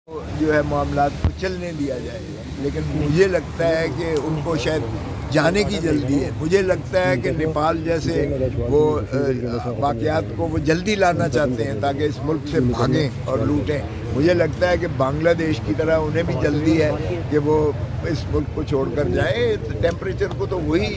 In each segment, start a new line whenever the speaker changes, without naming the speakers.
جو ہے معاملات کو چلنے دیا جائے، لیکن مجھے لگتا ہے کہ ان کو شاید جانے کی جلدی ہے۔ مجھے لگتا ہے کہ نیپال جیسے وہ واقعات کو وہ جلدی لانا چاہتے ہیں تاکہ اس ملک سے بھاگیں اور لوٹیں۔ مجھے لگتا ہے کہ بنگلہ دیش کی طرح انہیں بھی جلدی ہے کہ وہ اس ملک کو چھوڑ کر جائیں۔ ٹیمپریچر کو تو وہی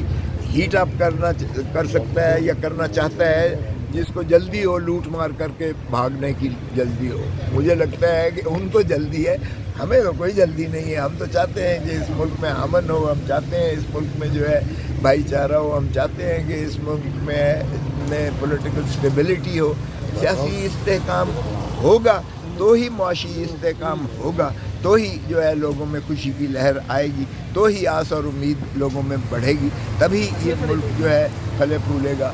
ہیٹ اپ کر سکتا ہے یا کرنا چاہتا ہے جس کو جلدی ہو، لوٹ مار کر کے بھاگنے کی جلدی ہو۔ مجھے لگتا ہے کہ ان کو جلدی ہے، ہمیں تو کوئی جلدی نہیں ہے۔ ہم تو چاہتے ہیں کہ اس ملک میں امن ہو، ہم چاہتے ہیں اس ملک میں جو ہے بھائی چارہ ہو، ہم چاہتے ہیں کہ اس ملک میں پولیٹیکل اسٹیبلٹی ہو، سیاسی استحکام ہوگا تو ہی معاشی استحکام ہوگا، تو ہی جو ہے لوگوں میں خوشی کی لہر آئے گی، تو ہی آس اور امید لوگوں میں بڑھے گی، تبھی یہ ملک جو ہے پھلے پھولے گا۔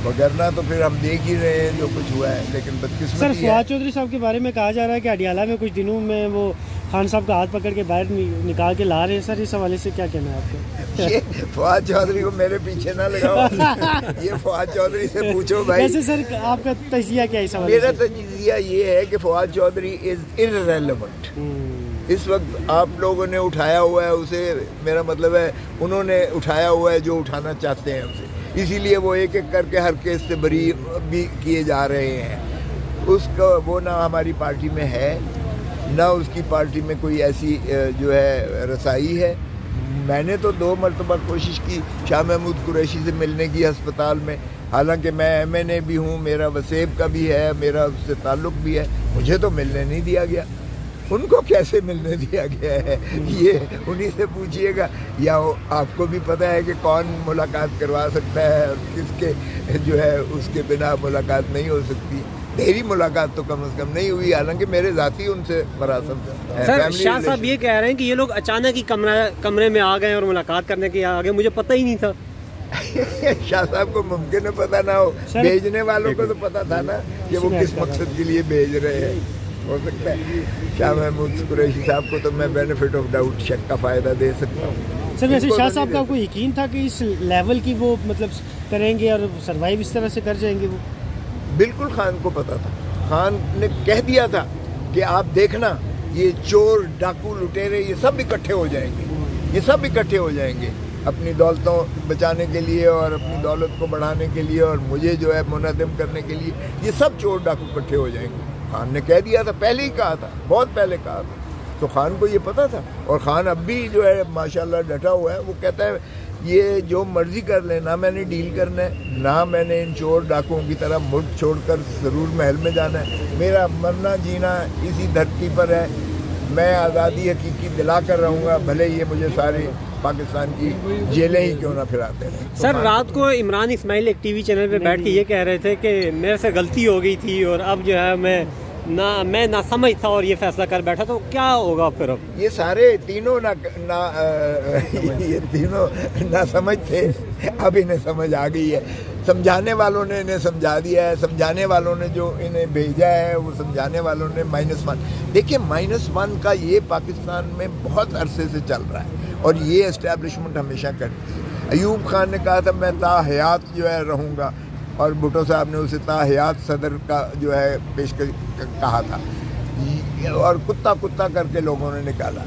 وگرنہ تو پھر ہم دیکھ ہی رہے ہیں جو کچھ ہوا ہے، لیکن بدقسمتی ہے۔
سر فواد چودھری صاحب کے بارے میں کہا جا رہا ہے کہ اڈیالہ میں کچھ دنوں میں وہ خان صاحب کا ہاتھ پکڑ کے باہر نکال کے لا رہے ہیں۔ سر اس حوالے سے کیا کہنا ہے آپ کا؟
یہ فواد چودھری کو میرے پیچھے نہ لگاؤ، یہ فواد چودھری سے پوچھو بھائی۔
ویسے سر آپ کا تجزیہ کیا ہے اس حوالے سے؟
میرا تجزیہ یہ ہے کہ فواد چودھری از irrelevant۔ اس وقت آپ لوگوں نے اٹھایا ہوا ہے اسے، میرا مطلب ہے انہوں نے اٹھایا ہوا ہے جو اٹھانا چاہتے ہیں اسے، اسی لیے وہ ایک ایک کر کے ہر کیس سے بری بھی کیے جا رہے ہیں۔ اس کا وہ نہ ہماری پارٹی میں ہے، نہ اس کی پارٹی میں کوئی ایسی جو ہے رسائی ہے۔ میں نے تو 2 مرتبہ کوشش کی شاہ محمود قریشی سے ملنے کی ہسپتال میں، حالانکہ میں MNA بھی ہوں، میرا وسیب کا بھی ہے، میرا اس سے تعلق بھی ہے، مجھے تو ملنے نہیں دیا گیا۔ ان کو کیسے ملنے دیا گیا ہے یہ انہی سے پوچھئے گا، یا آپ کو بھی پتہ ہے کہ کون ملاقات کروا سکتا ہے اور کس کے جو ہے اس کے بنا ملاقات نہیں ہو سکتی۔ میری ملاقات تو کم از کم نہیں ہوئی، حالانکہ میرے ذاتی ان سے مراسم ہے۔
سر شاہ صاحب یہ کہہ رہے ہیں کہ یہ لوگ اچانک ہی کمرے میں آ گئے اور ملاقات کرنے کے آ گئے، مجھے پتہ ہی نہیں تھا۔
شاہ صاحب کو ممکن ہے پتہ نہ ہو، بھیجنے والوں کو تو پتہ تھا نا کہ وہ کس مقصد کے لیے بھیج رہے ہیں۔ ہو سکتا ہے شاہ محمود قریشی صاحب کو تو میں بینیفٹ آف ڈاؤٹ شک کا فائدہ دے سکتا ہوں۔
سر ویسے شاہ صاحب کا کوئی یقین تھا کہ اس لیول کی وہ مطلب کریں گے اور سروائیو اس طرح سے کر جائیں گے؟ وہ بالکل
خان کو پتا تھا، خان نے کہہ دیا تھا کہ آپ دیکھنا یہ چور ڈاکو لٹیرے یہ سب اکٹھے ہو جائیں گے، یہ سب اکٹھے ہو جائیں گے اپنی دولتوں بچانے کے لیے اور اپنی دولت کو بڑھانے کے لیے اور مجھے جو ہے منہدم کرنے کے لیے، یہ سب چور ڈاکو اکٹھے ہو جائیں گے۔ خان نے کہہ دیا تھا، پہلے ہی کہا تھا، بہت پہلے کہا تھا، تو خان کو یہ پتا تھا، اور خان اب بھی جو ہے ماشاءاللہ ڈٹا ہوا ہے۔ وہ کہتا ہے یہ جو مرضی کر لیں، نہ میں نے ڈیل کرنا ہے، نہ میں نے ان چور ڈاکوؤں کی طرح ملک چھوڑ کر ضرور محل میں جانا ہے، میرا مرنا جینا اسی دھرتی پر ہے، میں آزادی حقیقی دلا کر رہوں گا، بھلے یہ مجھے سارے پاکستان کی جیلیں ہی کیوں نہ پھراتے ہیں۔
سر رات کو عمران اسماعیل ایک ٹی وی چینل پہ بیٹھ کے یہ کہہ رہے تھے کہ میرے سے غلطی ہو گئی تھی اور اب جو ہے میں نہ سمجھ تھا اور یہ فیصلہ کر بیٹھا، تو کیا ہوگا پھر اب؟
یہ سارے تینوں نہ سمجھ تھے، اب انہیں سمجھ آ گئی ہے۔ سمجھانے والوں نے انہیں سمجھا دیا ہے، سمجھانے والوں نے جو انہیں بھیجا ہے وہ سمجھانے والوں نے -1 دیکھیں -1 کا یہ پاکستان میں بہت عرصے سے چل رہا ہے اور یہ اسٹیبلشمنٹ ہمیشہ کرتی ہے۔ ایوب خان نے کہا تھا میں تا حیات جو ہے رہوں گا، اور بھٹو صاحب نے اسے تا حیات صدر کا جو ہے پیش کہا تھا، اور کتا کر کے لوگوں نے نکالا۔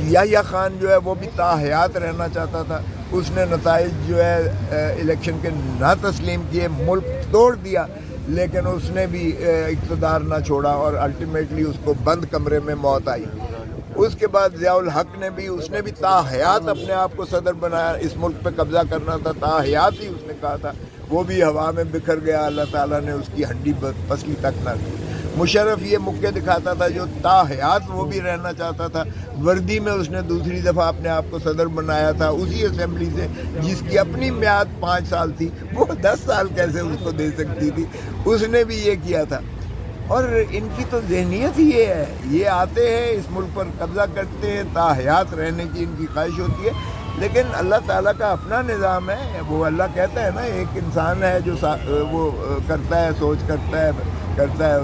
یحییٰ خان جو ہے وہ بھی تا حیات رہنا چاہتا تھا، اس نے نتائج جو ہے الیکشن کے نہ تسلیم کیے، ملک توڑ دیا، لیکن اس نے بھی اقتدار نہ چھوڑا اور الٹیمیٹلی اس کو بند کمرے میں موت آئی۔ اس کے بعد ضیاء الحق نے بھی تا حیات اپنے آپ کو صدر بنایا، اس ملک پہ قبضہ کرنا تھا، تا حیات ہی اس نے کہا تھا، وہ بھی ہوا میں بکھر گیا، اللہ تعالیٰ نے اس کی ہڈی پسلی تک نہ کی۔ مشرف یہ مکے دکھاتا تھا، جو تا حیات وہ بھی رہنا چاہتا تھا، وردی میں اس نے دوسری دفعہ اپنے آپ کو صدر بنایا تھا اسی اسمبلی سے جس کی اپنی میعاد 5 سال تھی، وہ 10 سال کیسے اس کو دے سکتی تھی، اس نے بھی یہ کیا تھا۔ اور ان کی تو ذہنیت ہی یہ ہے، یہ آتے ہیں اس ملک پر قبضہ کرتے ہیں، تا حیات رہنے کی ان کی خواہش ہوتی ہے، لیکن اللہ تعالیٰ کا اپنا نظام ہے۔ وہ اللہ کہتا ہے نا، ایک انسان ہے جو وہ کرتا ہے، سوچ کرتا ہے،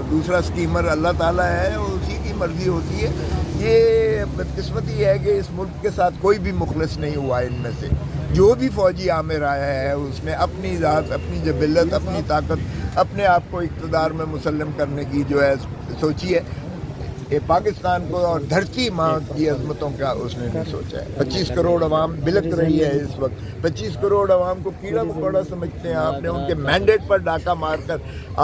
دوسرا اسکیمر اللہ تعالیٰ ہے، اسی کی مرضی ہوتی ہے۔ یہ بدقسمتی ہے کہ اس ملک کے ساتھ کوئی بھی مخلص نہیں ہوا ان میں سے، جو بھی فوجی عامر آیا ہے اس نے اپنی ذات، اپنی جبلت، اپنی طاقت، اپنے آپ کو اقتدار میں مسلم کرنے کی جو ہے سوچی ہے۔ یہ پاکستان کو اور دھرتی ماں کی عظمتوں کا اس نے نہیں سوچا ہے. 25 کروڑ عوام بلک رہی ہے اس وقت. 25 کروڑ عوام کو کیڑا مکوڑا سمجھتے ہیں. آپ نے ان کے مینڈیٹ پر ڈاکہ مار کر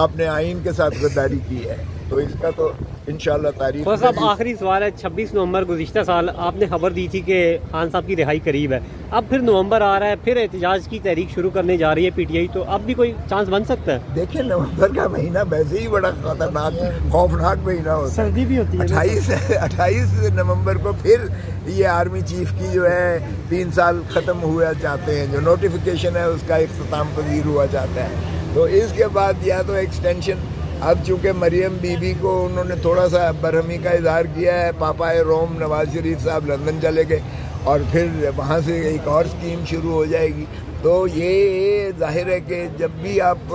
آپ نے آئین کے ساتھ غداری کی ہے. تو اس کا تو انشاءاللہ تاریخ.
صاحب آخری سوال ہے. 26 نومبر گزشتہ سال آپ نے خبر دی تھی کہ خان صاحب کی رہائی قریب ہے. اب پھر نومبر آ رہا ہے, پھر احتجاج کی تحریک شروع کرنے جا رہی ہے پی ٹی آئی, تو اب بھی کوئی چانس بن سکتا ہے؟
دیکھیں نومبر کا مہینہ ویسے ہی بڑا خطرناک خوفناک مہینہ ہوتا ہے.
سردی بھی ہوتی ہے.
28 نومبر کو پھر یہ آرمی چیف کی جو ہے 3 سال ختم ہوا چاہتے ہیں, جو نوٹیفیکیشن ہے اس کا اختتام پذیر ہوا چاہتا ہے. تو اس کے بعد یا تو ایکسٹینشن, اب چونکہ مریم بی بی کو انہوں نے تھوڑا سا برہمی کا اظہار کیا ہے, پاپائے روم نواز شریف صاحب لندن چلے گئے اور پھر وہاں سے ایک اور اسکیم شروع ہو جائے گی. تو یہ ظاہر ہے کہ جب بھی آپ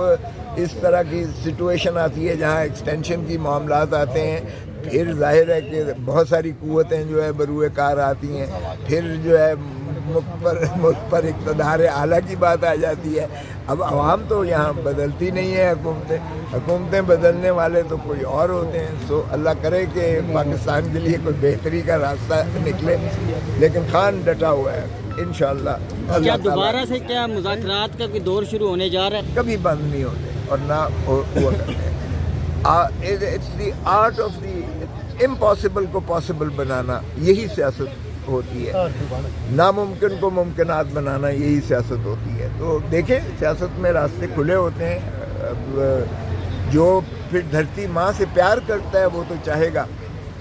اس طرح کی سچویشن آتی ہے جہاں ایکسٹینشن کی معاملات آتے ہیں, پھر ظاہر ہے کہ بہت ساری قوتیں جو ہے بروئے کار آتی ہیں. پھر جو ہے ملک پر اقتدار اعلیٰ کی بات آ جاتی ہے. اب عوام تو یہاں بدلتی نہیں ہے, حکومتیں بدلنے والے تو کوئی اور ہوتے ہیں. سو اللہ کرے کہ پاکستان کے لیے کوئی بہتری کا راستہ نکلے, لیکن خان ڈٹا ہوا ہے انشاءاللہ.
کیا دوبارہ سے کیا مذاکرات کا کوئی دور شروع ہونے جا رہا ہے؟
کبھی بند نہیں ہوتے اور نہ ہوا کرتے ہیں. It's the art of the impossible کو پاسبل بنانا, یہی سیاست ہوتی ہے. ناممکن کو ممکنات بنانا, یہی سیاست ہوتی ہے. تو دیکھیں سیاست میں راستے کھلے ہوتے ہیں. جو پھر دھرتی ماں سے پیار کرتا ہے وہ تو چاہے گا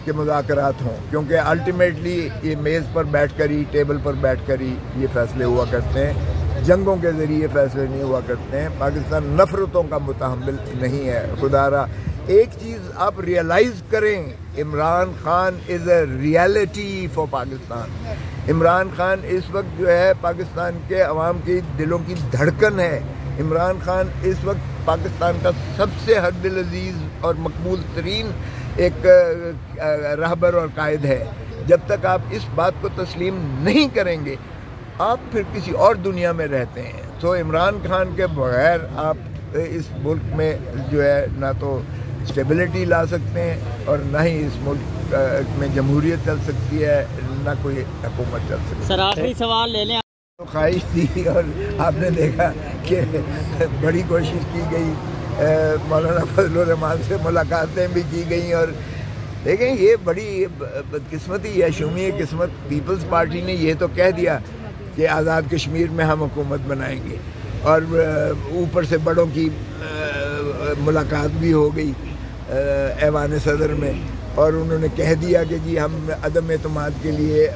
کہ مذاکرات ہوں, کیونکہ الٹیمیٹلی یہ میز پر بیٹھ کر ہی, ٹیبل پر بیٹھ کر ہی یہ فیصلے ہوا کرتے ہیں. جنگوں کے ذریعے فیصلے نہیں ہوا کرتے ہیں. پاکستان نفرتوں کا متحمل نہیں ہے. خدا را ایک چیز آپ ریئلائز کریں, Imran Khan is a reality for Pakistan. Imran Khan اس وقت جو ہے پاکستان کے عوام کی دلوں کی دھڑکن ہے. عمران خان اس وقت پاکستان کا سب سے حد دل عزیز اور مقبول ترین ایک رہبر اور قائد ہے. جب تک آپ اس بات کو تسلیم نہیں کریں گے آپ پھر کسی اور دنیا میں رہتے ہیں. تو عمران خان کے بغیر آپ اس ملک میں جو ہے نہ تو اسٹیبلٹی لا سکتے ہیں اور نہ ہی اس ملک میں جمہوریت چل سکتی ہے, نہ کوئی حکومت چل سکتی ہے.
سر آخری سوال لے لیں.
خواہش تھی اور آپ نے دیکھا کہ بڑی کوشش کی گئی, مولانا فضل الرحمان سے ملاقاتیں بھی کی گئیں, اور دیکھیں یہ بڑی بدقسمتی ہے, شومی قسمت. پیپلز پارٹی نے یہ تو کہہ دیا کہ آزاد کشمیر میں ہم حکومت بنائیں گے, اور اوپر سے بڑوں کی ملاقات بھی ہو گئی ایوان صدر میں, اور انہوں نے کہہ دیا کہ جی ہم عدم اعتماد کے لیے